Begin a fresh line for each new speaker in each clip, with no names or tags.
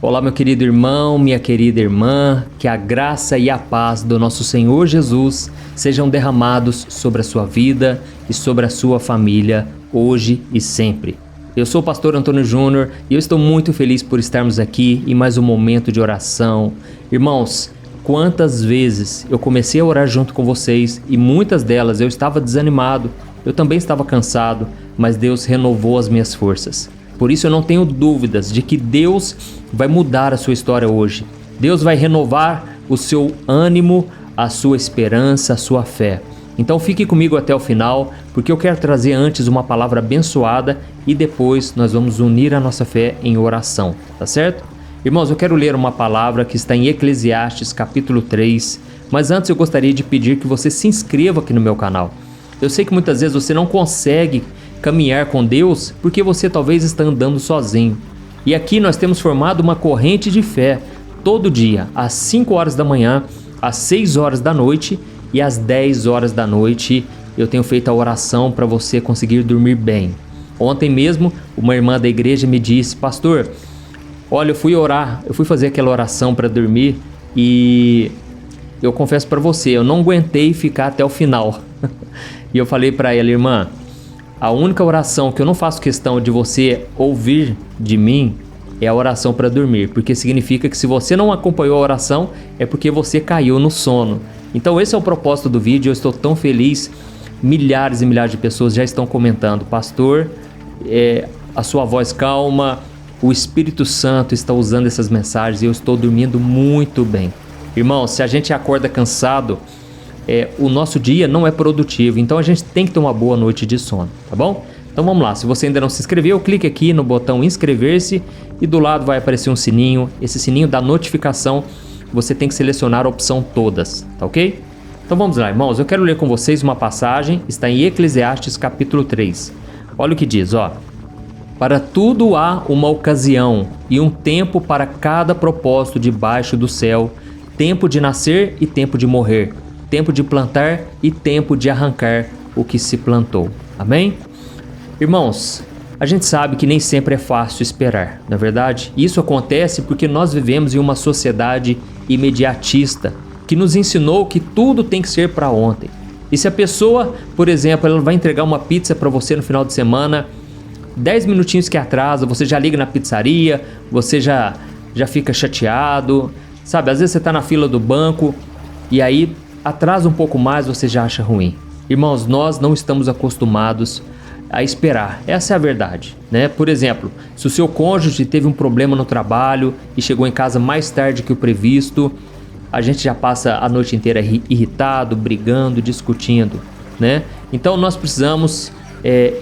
Olá, meu querido irmão, minha querida irmã, que a graça e a paz do nosso Senhor Jesus sejam derramados sobre a sua vida e sobre a sua família, hoje e sempre. Eu sou o pastor Antônio Júnior e eu estou muito feliz por estarmos aqui em mais um momento de oração. Irmãos, quantas vezes eu comecei a orar junto com vocês e muitas delas eu estava desanimado, eu também estava cansado, mas Deus renovou as minhas forças. Por isso eu não tenho dúvidas de que Deus vai mudar a sua história hoje. Deus vai renovar o seu ânimo, a sua esperança, a sua fé. Então fique comigo até o final, porque eu quero trazer antes uma palavra abençoada e depois nós vamos unir a nossa fé em oração, tá certo? Irmãos, eu quero ler uma palavra que está em Eclesiastes capítulo 3, mas antes eu gostaria de pedir que você se inscreva aqui no meu canal. Eu sei que muitas vezes você não consegue caminhar com Deus porque você talvez está andando sozinho. E aqui nós temos formado uma corrente de fé todo dia, às 5 horas da manhã, às 6 horas da noite e às 10 horas da noite eu tenho feito a oração para você conseguir dormir bem. Ontem mesmo uma irmã da igreja me disse: pastor, olha, eu fui fazer aquela oração para dormir e eu confesso para você, eu não aguentei ficar até o final. E eu falei para ela: irmã, a única oração que eu não faço questão de você ouvir de mim é a oração para dormir, porque significa que se você não acompanhou a oração é porque você caiu no sono. Então esse é o propósito do vídeo, eu estou tão feliz, milhares e milhares de pessoas já estão comentando: pastor, a sua voz calma, o Espírito Santo está usando essas mensagens e eu estou dormindo muito bem. Irmão, se a gente acorda cansado, o nosso dia não é produtivo, então a gente tem que ter uma boa noite de sono, tá bom? Então vamos lá, se você ainda não se inscreveu, clique aqui no botão inscrever-se e do lado vai aparecer um sininho, esse sininho da notificação, você tem que selecionar a opção todas, tá ok? Então vamos lá, irmãos, eu quero ler com vocês uma passagem, está em Eclesiastes capítulo 3, olha o que diz, ó: para tudo há uma ocasião e um tempo para cada propósito debaixo do céu, tempo de nascer e tempo de morrer, tempo de plantar e tempo de arrancar o que se plantou. Amém? Irmãos, a gente sabe que nem sempre é fácil esperar, não é verdade? Isso acontece porque nós vivemos em uma sociedade imediatista que nos ensinou que tudo tem que ser para ontem. E se a pessoa, por exemplo, ela vai entregar uma pizza para você no final de semana, 10 minutinhos que atrasa, você já liga na pizzaria, você já fica chateado, sabe? Às vezes você está na fila do banco e aí atrasa um pouco mais, você já acha ruim. Irmãos, nós não estamos acostumados a esperar, essa é a verdade, né? Por exemplo, se o seu cônjuge teve um problema no trabalho e chegou em casa mais tarde que o previsto, a gente já passa a noite inteira irritado, brigando, discutindo, né? Então nós precisamos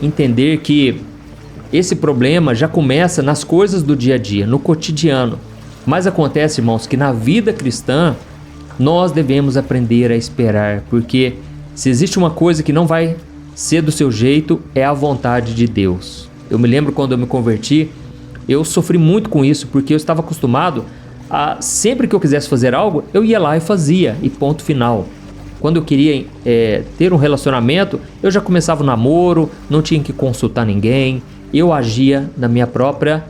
entender que esse problema já começa nas coisas do dia a dia, no cotidiano. Mas acontece, irmãos, que na vida cristã nós devemos aprender a esperar, porque se existe uma coisa que não vai ser do seu jeito, é a vontade de Deus. Eu me lembro quando eu me converti, eu sofri muito com isso, porque eu estava acostumado a, sempre que eu quisesse fazer algo, eu ia lá e fazia, e ponto final. Quando eu queria ter um relacionamento, eu já começava o namoro, não tinha que consultar ninguém, eu agia na minha própria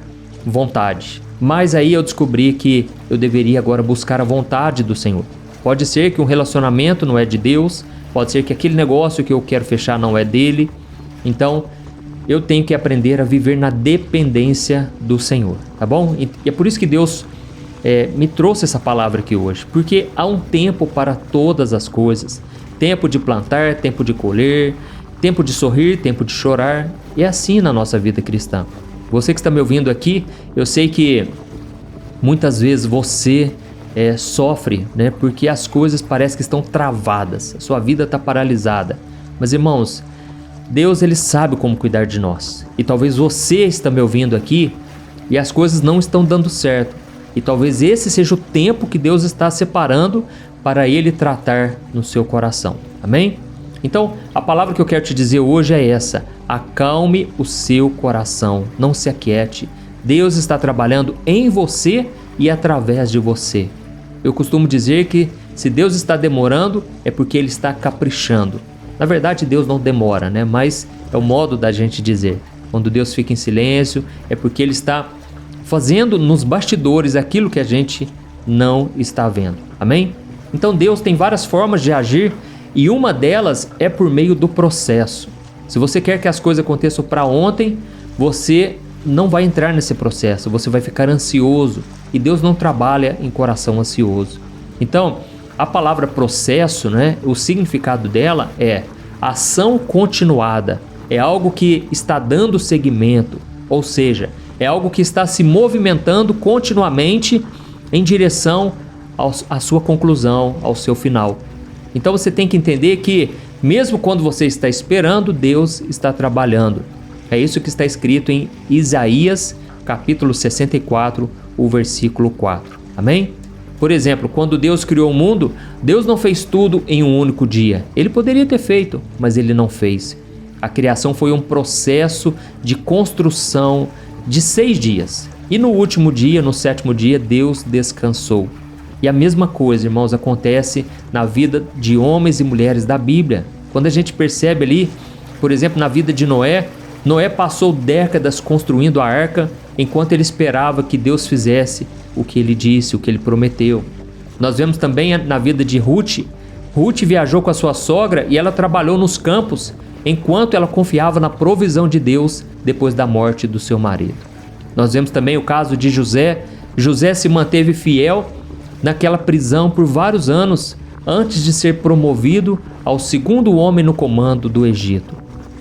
vontade. Mas aí eu descobri que eu deveria agora buscar a vontade do Senhor. Pode ser que um relacionamento não é de Deus, pode ser que aquele negócio que eu quero fechar não é dele. Então eu tenho que aprender a viver na dependência do Senhor, tá bom? E é por isso que Deus me trouxe essa palavra aqui hoje, porque há um tempo para todas as coisas. Tempo de plantar, tempo de colher, tempo de sorrir, tempo de chorar. É assim na nossa vida cristã. Você que está me ouvindo aqui, eu sei que muitas vezes você sofre, né? Porque as coisas parecem que estão travadas, a sua vida está paralisada. Mas irmãos, Deus ele sabe como cuidar de nós. E talvez você está me ouvindo aqui e as coisas não estão dando certo. E talvez esse seja o tempo que Deus está separando para Ele tratar no seu coração. Amém? Então, a palavra que eu quero te dizer hoje é essa: acalme o seu coração, não se aquiete. Deus está trabalhando em você e através de você. Eu costumo dizer que se Deus está demorando, é porque Ele está caprichando. Na verdade, Deus não demora, né? Mas é o modo da gente dizer. Quando Deus fica em silêncio, é porque Ele está fazendo nos bastidores aquilo que a gente não está vendo. Amém? Então Deus tem várias formas de agir e uma delas é por meio do processo. Se você quer que as coisas aconteçam para ontem, você não vai entrar nesse processo, você vai ficar ansioso e Deus não trabalha em coração ansioso. Então, a palavra processo, né, o significado dela é ação continuada, é algo que está dando seguimento, ou seja, é algo que está se movimentando continuamente em direção à sua conclusão, ao seu final. Então você tem que entender que mesmo quando você está esperando, Deus está trabalhando. É isso que está escrito em Isaías, capítulo 64, o versículo 4. Amém? Por exemplo, quando Deus criou o mundo, Deus não fez tudo em um único dia. Ele poderia ter feito, mas Ele não fez. A criação foi um processo de construção de 6 dias. E no último dia, no 7º dia, Deus descansou. E a mesma coisa, irmãos, acontece na vida de homens e mulheres da Bíblia. Quando a gente percebe ali, por exemplo, na vida de Noé, Noé passou décadas construindo a arca enquanto ele esperava que Deus fizesse o que ele disse, o que ele prometeu. Nós vemos também na vida de Ruth. Ruth viajou com a sua sogra e ela trabalhou nos campos enquanto ela confiava na provisão de Deus depois da morte do seu marido. Nós vemos também o caso de José. José se manteve fiel naquela prisão por vários anos antes de ser promovido ao 2º homem no comando do Egito.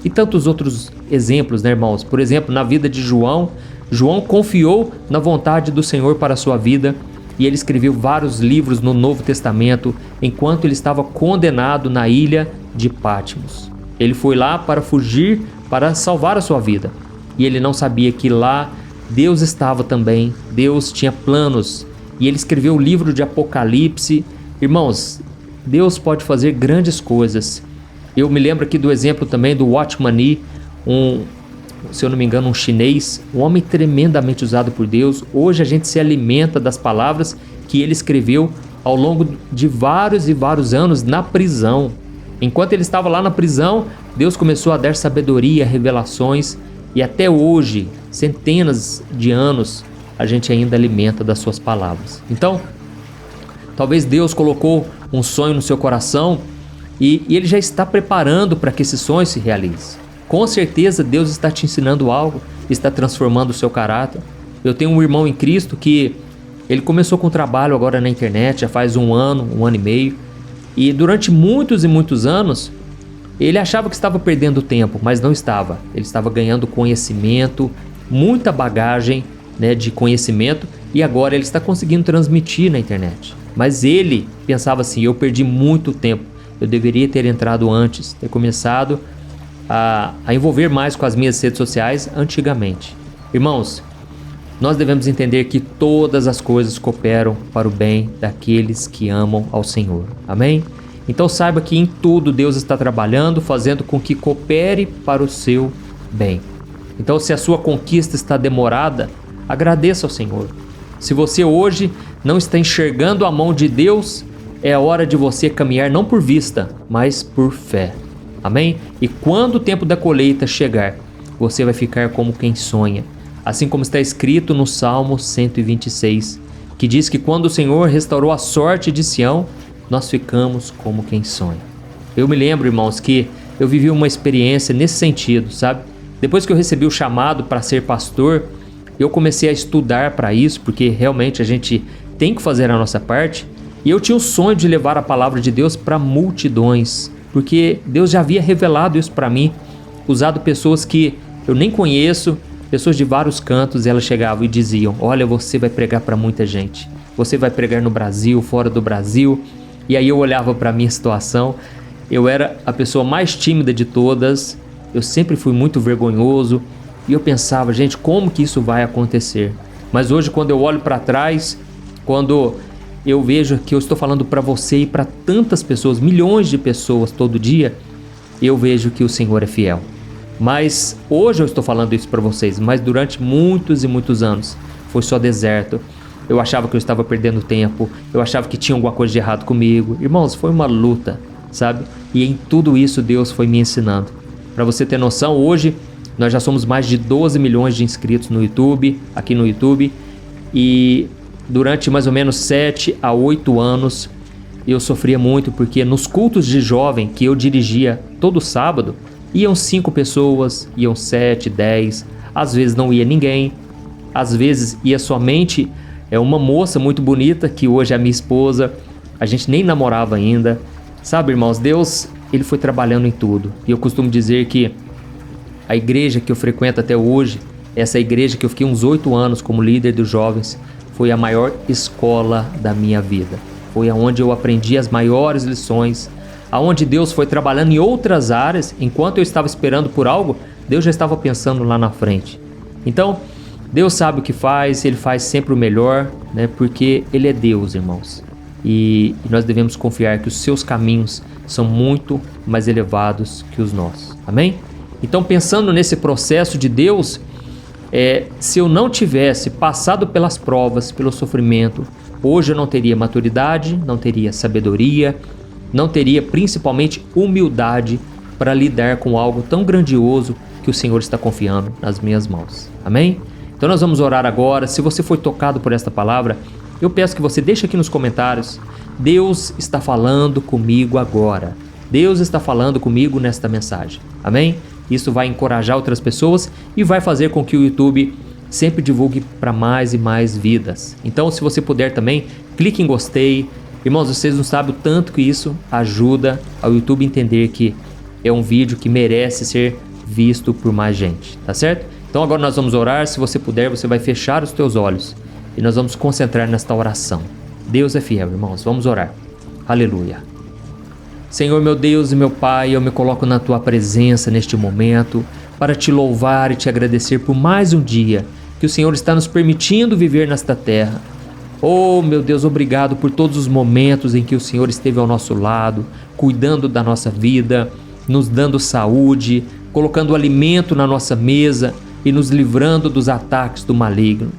E tantos outros exemplos, né, irmãos? Por exemplo, na vida de João, João confiou na vontade do Senhor para a sua vida e ele escreveu vários livros no Novo Testamento enquanto ele estava condenado na ilha de Patmos. Ele foi lá para fugir, para salvar a sua vida. E ele não sabia que lá Deus estava também, Deus tinha planos. E ele escreveu o livro de Apocalipse. Irmãos, Deus pode fazer grandes coisas. Eu me lembro aqui do exemplo também do Watchman Nee, se eu não me engano, um chinês, um homem tremendamente usado por Deus. Hoje a gente se alimenta das palavras que ele escreveu ao longo de vários e vários anos na prisão. Enquanto ele estava lá na prisão, Deus começou a dar sabedoria, revelações, e até hoje, centenas de anos, a gente ainda alimenta das suas palavras. Então, talvez Deus colocou um sonho no seu coração e Ele já está preparando para que esse sonho se realize. Com certeza Deus está te ensinando algo, está transformando o seu caráter. Eu tenho um irmão em Cristo que ele começou com trabalho agora na internet, já faz um ano e meio, e durante muitos e muitos anos ele achava que estava perdendo tempo, mas não estava. Ele estava ganhando conhecimento, muita bagagem, né, de conhecimento, e agora ele está conseguindo transmitir na internet. Mas ele pensava assim: eu perdi muito tempo, eu deveria ter entrado antes, ter começado a envolver mais com as minhas redes sociais antigamente. Irmãos, nós devemos entender que todas as coisas cooperam para o bem daqueles que amam ao Senhor. Amém? Então saiba que em tudo Deus está trabalhando, fazendo com que coopere para o seu bem. Então, se a sua conquista está demorada, agradeça ao Senhor. Se você hoje não está enxergando a mão de Deus, é a hora de você caminhar não por vista, mas por fé. Amém? E quando o tempo da colheita chegar, você vai ficar como quem sonha. Assim como está escrito no Salmo 126, que diz que quando o Senhor restaurou a sorte de Sião, nós ficamos como quem sonha. Eu me lembro, irmãos, que eu vivi uma experiência nesse sentido, sabe? Depois que eu recebi o chamado para ser pastor, eu comecei a estudar para isso, porque realmente a gente tem que fazer a nossa parte. E eu tinha o sonho de levar a palavra de Deus para multidões, porque Deus já havia revelado isso para mim, usado pessoas que eu nem conheço, pessoas de vários cantos, e elas chegavam e diziam: olha, você vai pregar para muita gente, você vai pregar no Brasil, fora do Brasil. E aí eu olhava para a minha situação, eu era a pessoa mais tímida de todas, eu sempre fui muito vergonhoso, e eu pensava: gente, como que isso vai acontecer? Mas hoje, quando eu olho para trás, quando eu vejo que eu estou falando para você e para tantas pessoas, milhões de pessoas todo dia, eu vejo que o Senhor é fiel. Mas hoje eu estou falando isso para vocês, mas durante muitos e muitos anos foi só deserto. Eu achava que eu estava perdendo tempo, eu achava que tinha alguma coisa de errado comigo. Irmãos, foi uma luta, sabe? E em tudo isso Deus foi me ensinando. Para você ter noção, hoje Nós já somos mais de 12 milhões de inscritos no YouTube, aqui no YouTube. E durante mais ou menos 7 a 8 anos eu sofria muito, porque nos cultos de jovem que eu dirigia todo sábado, iam 5 pessoas, iam 7, 10, às vezes não ia ninguém, às vezes ia somente uma moça muito bonita, que hoje é a minha esposa, a gente nem namorava ainda. Sabe, irmãos, Deus, Ele foi trabalhando em tudo. E eu costumo dizer que a igreja que eu frequento até hoje, essa igreja que eu fiquei uns 8 anos como líder dos jovens, foi a maior escola da minha vida. Foi aonde eu aprendi as maiores lições, aonde Deus foi trabalhando em outras áreas. Enquanto eu estava esperando por algo, Deus já estava pensando lá na frente. Então, Deus sabe o que faz, Ele faz sempre o melhor, né? Porque Ele é Deus, irmãos. E nós devemos confiar que os seus caminhos são muito mais elevados que os nossos. Amém? Então, pensando nesse processo de Deus, se eu não tivesse passado pelas provas, pelo sofrimento, hoje eu não teria maturidade, não teria sabedoria, não teria principalmente humildade para lidar com algo tão grandioso que o Senhor está confiando nas minhas mãos. Amém? Então nós vamos orar agora. Se você foi tocado por esta palavra, eu peço que você deixe aqui nos comentários: Deus está falando comigo agora. Deus está falando comigo nesta mensagem. Amém? Isso vai encorajar outras pessoas e vai fazer com que o YouTube sempre divulgue para mais e mais vidas. Então, se você puder também, clique em gostei. Irmãos, vocês não sabem o tanto que isso ajuda ao YouTube entender que é um vídeo que merece ser visto por mais gente, tá certo? Então agora nós vamos orar. Se você puder, você vai fechar os teus olhos e nós vamos concentrar nesta oração. Deus é fiel, irmãos. Vamos orar. Aleluia. Senhor, meu Deus e meu Pai, eu me coloco na Tua presença neste momento para Te louvar e Te agradecer por mais um dia que o Senhor está nos permitindo viver nesta terra. Oh, meu Deus, obrigado por todos os momentos em que o Senhor esteve ao nosso lado, cuidando da nossa vida, nos dando saúde, colocando alimento na nossa mesa e nos livrando dos ataques do maligno.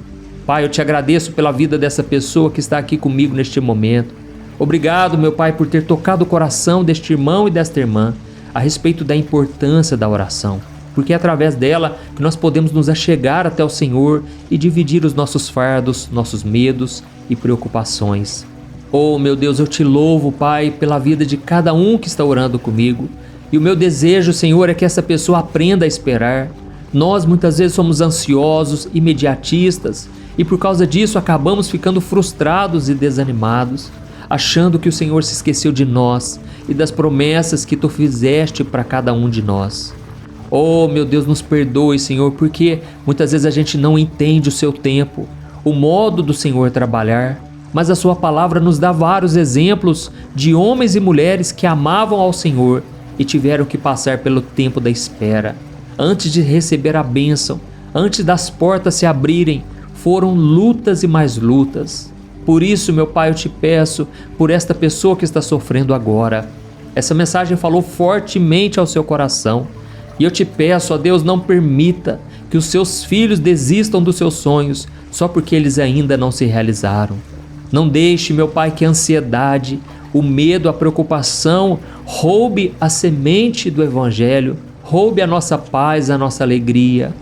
Pai, eu Te agradeço pela vida dessa pessoa que está aqui comigo neste momento. Obrigado, meu Pai, por ter tocado o coração deste irmão e desta irmã a respeito da importância da oração, porque é através dela que nós podemos nos achegar até o Senhor e dividir os nossos fardos, nossos medos e preocupações. Oh, meu Deus, eu Te louvo, Pai, pela vida de cada um que está orando comigo. E o meu desejo, Senhor, é que essa pessoa aprenda a esperar. Nós muitas vezes somos ansiosos, imediatistas, e por causa disso acabamos ficando frustrados e desanimados, achando que o Senhor se esqueceu de nós e das promessas que Tu fizeste para cada um de nós. Oh, meu Deus, nos perdoe, Senhor, porque muitas vezes a gente não entende o Seu tempo, o modo do Senhor trabalhar, mas a Sua palavra nos dá vários exemplos de homens e mulheres que amavam ao Senhor e tiveram que passar pelo tempo da espera. Antes de receber a bênção, antes das portas se abrirem, foram lutas e mais lutas. Por isso, meu Pai, eu Te peço por esta pessoa que está sofrendo agora. Essa mensagem falou fortemente ao seu coração. E eu Te peço, ó Deus, não permita que os Seus filhos desistam dos seus sonhos só porque eles ainda não se realizaram. Não deixe, meu Pai, que a ansiedade, o medo, a preocupação roube a semente do Evangelho, roube a nossa paz, a nossa alegria.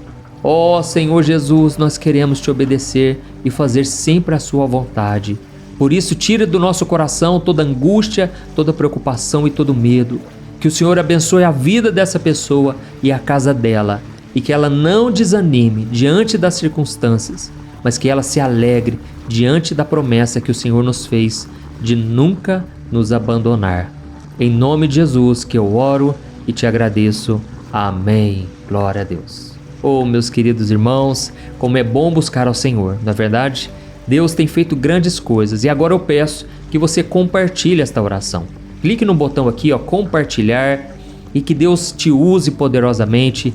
Ó Senhor Jesus, nós queremos Te obedecer e fazer sempre a Sua vontade. Por isso, tira do nosso coração toda angústia, toda preocupação e todo medo. Que o Senhor abençoe a vida dessa pessoa e a casa dela, e que ela não desanime diante das circunstâncias, mas que ela se alegre diante da promessa que o Senhor nos fez de nunca nos abandonar. Em nome de Jesus que eu oro e Te agradeço. Amém. Glória a Deus. Oh, meus queridos irmãos, como é bom buscar ao Senhor, não é verdade? Deus tem feito grandes coisas e agora eu peço que você compartilhe esta oração. Clique no botão aqui, ó, compartilhar, e que Deus te use poderosamente.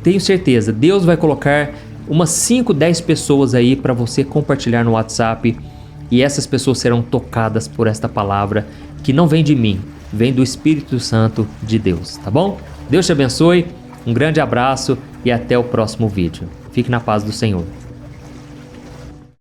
Tenho certeza, Deus vai colocar umas 5, 10 pessoas aí para você compartilhar no WhatsApp, e essas pessoas serão tocadas por esta palavra que não vem de mim, vem do Espírito Santo de Deus, tá bom? Deus te abençoe, um grande abraço e até o próximo vídeo. Fique na paz do Senhor.